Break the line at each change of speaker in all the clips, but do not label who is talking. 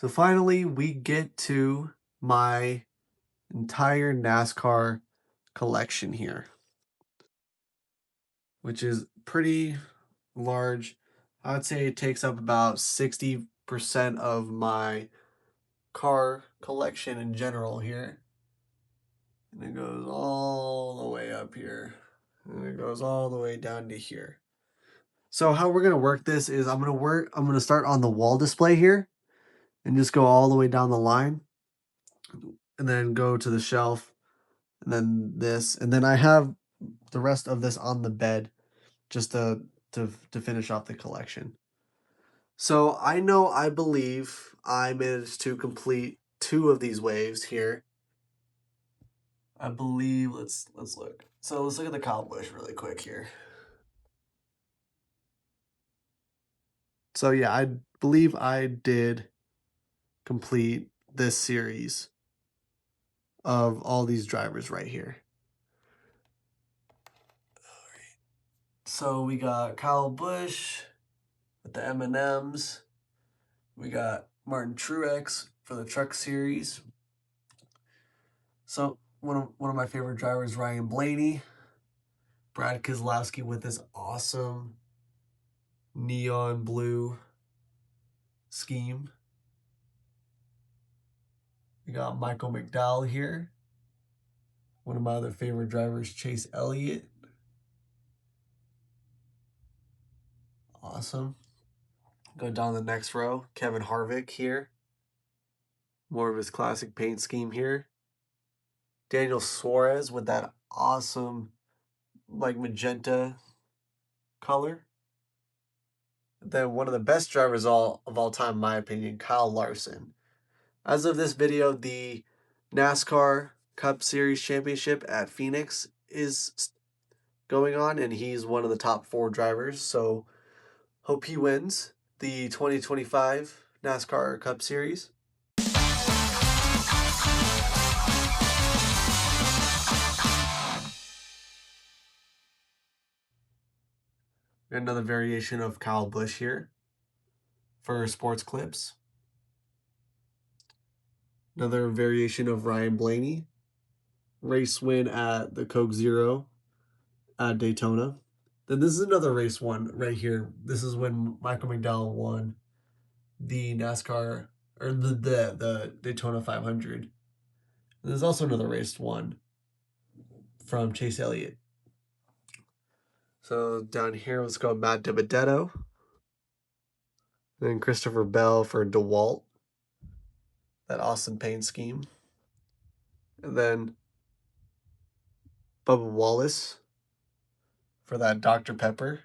So finally, we get to my entire NASCAR collection here, which is pretty large. I would say it takes up about 60% of my car collection in general here. And it goes all the way up here. And it goes all the way down to here. So how we're gonna work this is I'm gonna start on the wall display here and just go all the way down the line and then go to the shelf and then this. And then I have the rest of this on the bed just to finish off the collection. So I believe I managed to complete 2 of these waves here. I believe let's look. So let's look at the Kyle Busch really quick here. So yeah, I believe I did complete this series of all these drivers right here. So we got Kyle Busch with the M&Ms. We got Martin Truex for the Truck Series. So one of my favorite drivers, Ryan Blaney. Brad Keselowski with this awesome neon blue scheme. We got Michael McDowell here. One of my other favorite drivers, Chase Elliott. Awesome. Go down the next row. Kevin Harvick here. More of his classic paint scheme here. Daniel Suarez with that awesome, like, magenta color. Then one of the best drivers of all time, in my opinion, Kyle Larson. As of this video, the NASCAR Cup Series Championship at Phoenix is going on, and he's one of the top 4 drivers. So hope he wins the 2025 NASCAR Cup Series. Another variation of Kyle Busch here for sports clips. Another variation of Ryan Blaney. Race win at the Coke Zero at Daytona. Then this is another race one right here. This is when Michael McDowell won the NASCAR or the Daytona 500. And there's also another race one from Chase Elliott. So down here, let's go Matt DiBenedetto. Then Christopher Bell for DeWalt. That awesome paint scheme. And then Bubba Wallace for that Dr. Pepper.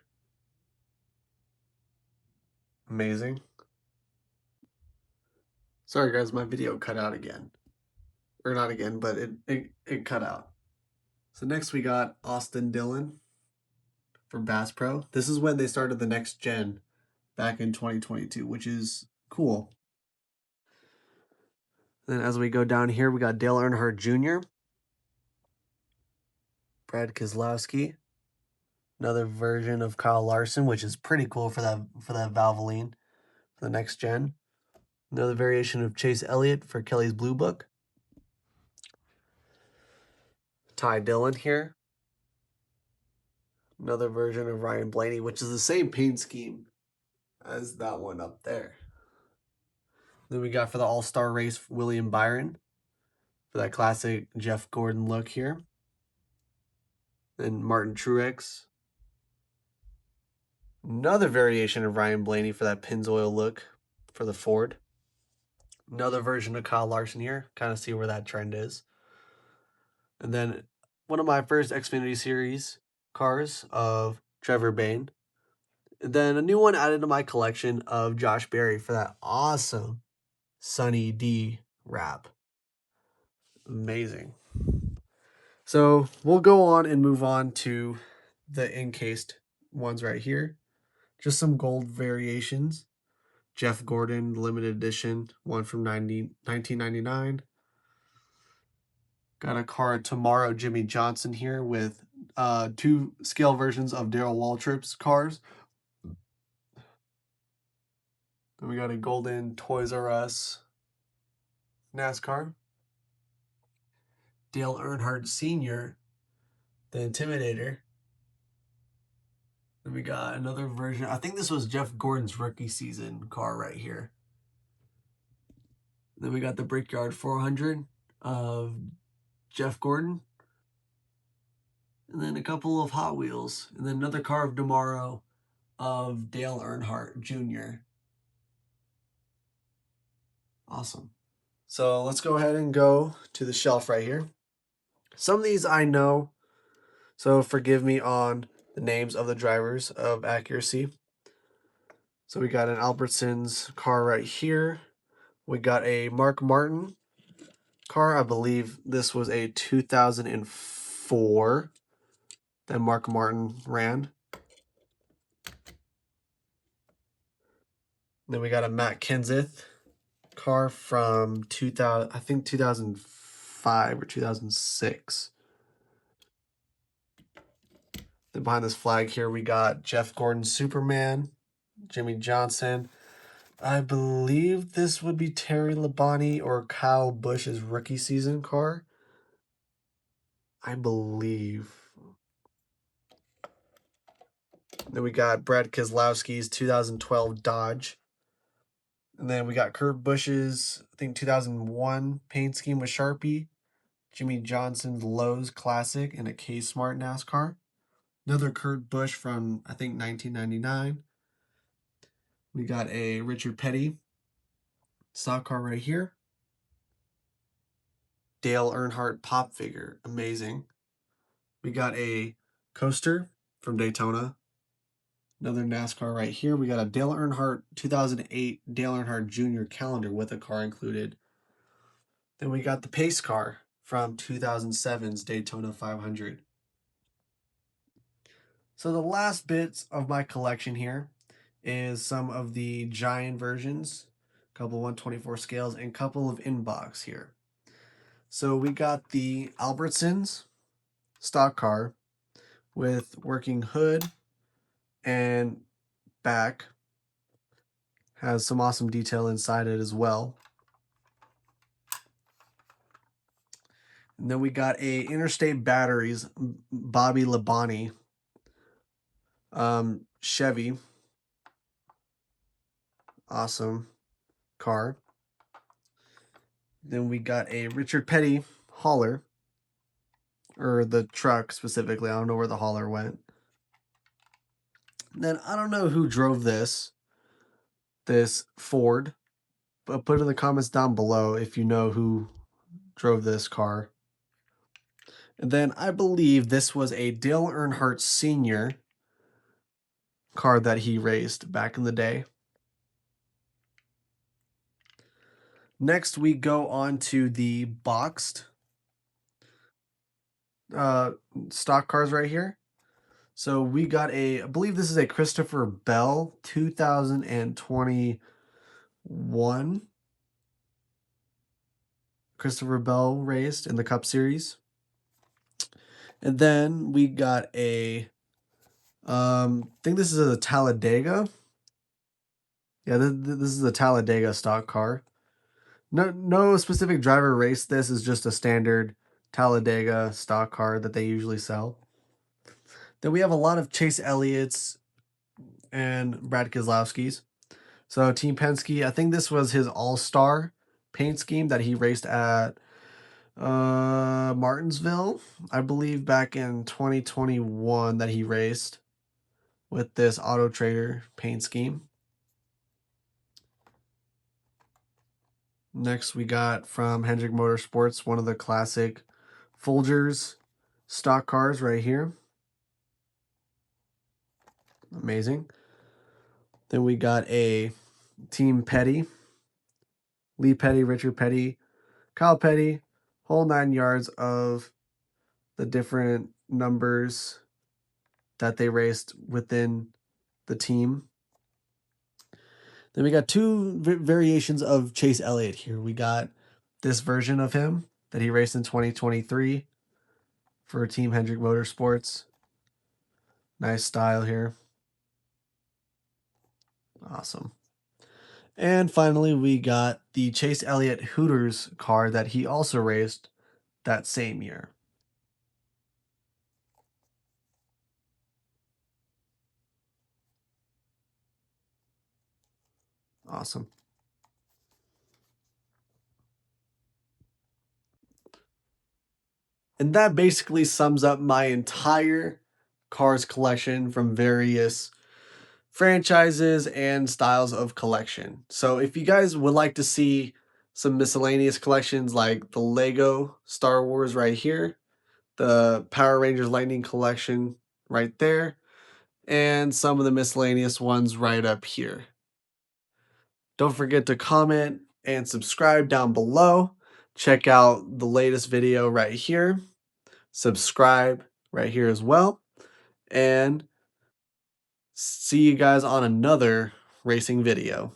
Amazing. Sorry guys, my video cut out again. Or not again, but it cut out. So next we got Austin Dillon for Bass Pro. This is when they started the next gen back in 2022, which is cool. Then as we go down here, we got Dale Earnhardt Jr., Brad Keselowski, another version of Kyle Larson, which is pretty cool for that Valvoline for the next gen. Another variation of Chase Elliott for Kelly's Blue Book. Ty Dillon here. Another version of Ryan Blaney, which is the same paint scheme as that one up there. Then we got for the All-Star race, William Byron for that classic Jeff Gordon look here. Then Martin Truex. Another variation of Ryan Blaney for that Pennzoil look for the Ford. Another version of Kyle Larson here. Kind of see where that trend is. And then one of my first Xfinity Series cars of Trevor Bayne. And then a new one added to my collection of Josh Berry for that awesome Sunny D wrap. Amazing. So we'll go on and move on to the encased ones right here. Just some gold variations. Jeff Gordon limited edition, one from 1999. Got a car tomorrow, Jimmy Johnson here with 2 scale versions of Darrell Waltrip's cars. Then we got a golden Toys R Us NASCAR. Dale Earnhardt Sr., the Intimidator. Then we got another version. I think this was Jeff Gordon's rookie season car right here. Then we got the Brickyard 400 of Jeff Gordon. And then a couple of Hot Wheels. And then another car of tomorrow of Dale Earnhardt Jr. Awesome. So let's go ahead and go to the shelf right here. Some of these I know, so forgive me on the names of the drivers of accuracy. So we got an Albertsons car right here. We got a Mark Martin car. I believe this was a 2004 that Mark Martin ran. Then we got a Matt Kenseth car from 2000, I think 2005 or 2006. Then behind this flag here, we got Jeff Gordon Superman, Jimmy Johnson. I believe this would be Terry Labonte or Kyle Busch's rookie season car. I believe. Then we got Brad Keselowski's 2012 Dodge. And then we got Kurt Busch's, I think, 2001 paint scheme with Sharpie. Jimmy Johnson's Lowe's Classic and a K-Smart NASCAR. Another Kurt Busch from, I think, 1999. We got a Richard Petty stock car right here. Dale Earnhardt pop figure. Amazing. We got a coaster from Daytona. Another NASCAR right here. We got a Dale Earnhardt 2008 Dale Earnhardt Jr. calendar with a car included. Then we got the pace car from 2007's Daytona 500. So the last bits of my collection here is some of the giant versions, a couple 124 scales, and a couple of inbox here. So we got the Albertsons stock car with working hood and back. Has some awesome detail inside it as well. And then we got a Interstate Batteries Bobby Labonte Chevy. Awesome car. Then we got a Richard Petty hauler, or the truck specifically. I don't know where the hauler went. Then I don't know who drove this Ford, but put in the comments down below if you know who drove this car. And then I believe this was a Dale Earnhardt Sr. car that he raced back in the day. Next, we go on to the boxed stock cars right here. So we got I believe this is a Christopher Bell 2021. Christopher Bell raced in the Cup Series. And then we got I think this is a Talladega. Yeah, this is a Talladega stock car. No specific driver raced this. Is just a standard Talladega stock car that they usually sell. Then we have a lot of Chase Elliott's and Brad Keselowski's. So Team Penske, I think this was his all-star paint scheme that he raced at Martinsville, I believe back in 2021 that he raced with this Auto Trader paint scheme. Next, we got from Hendrick Motorsports, one of the classic Folgers stock cars right here. Amazing. Then we got a Team Petty, Lee Petty, Richard Petty, Kyle Petty, whole 9 yards of the different numbers that they raced within the team. Then we got two variations of Chase Elliott here. We got this version of him that he raced in 2023 for Team Hendrick Motorsports. Nice style here. Awesome. And finally, we got the Chase Elliott Hooters car that he also raced that same year. Awesome. And that basically sums up my entire cars collection from various franchises and styles of collection. So if you guys would like to see some miscellaneous collections like the Lego Star Wars right here, the Power Rangers Lightning collection right there, and some of the miscellaneous ones right up here. Don't forget to comment and subscribe down below. Check out the latest video right here. Subscribe right here as well. And see you guys on another racing video.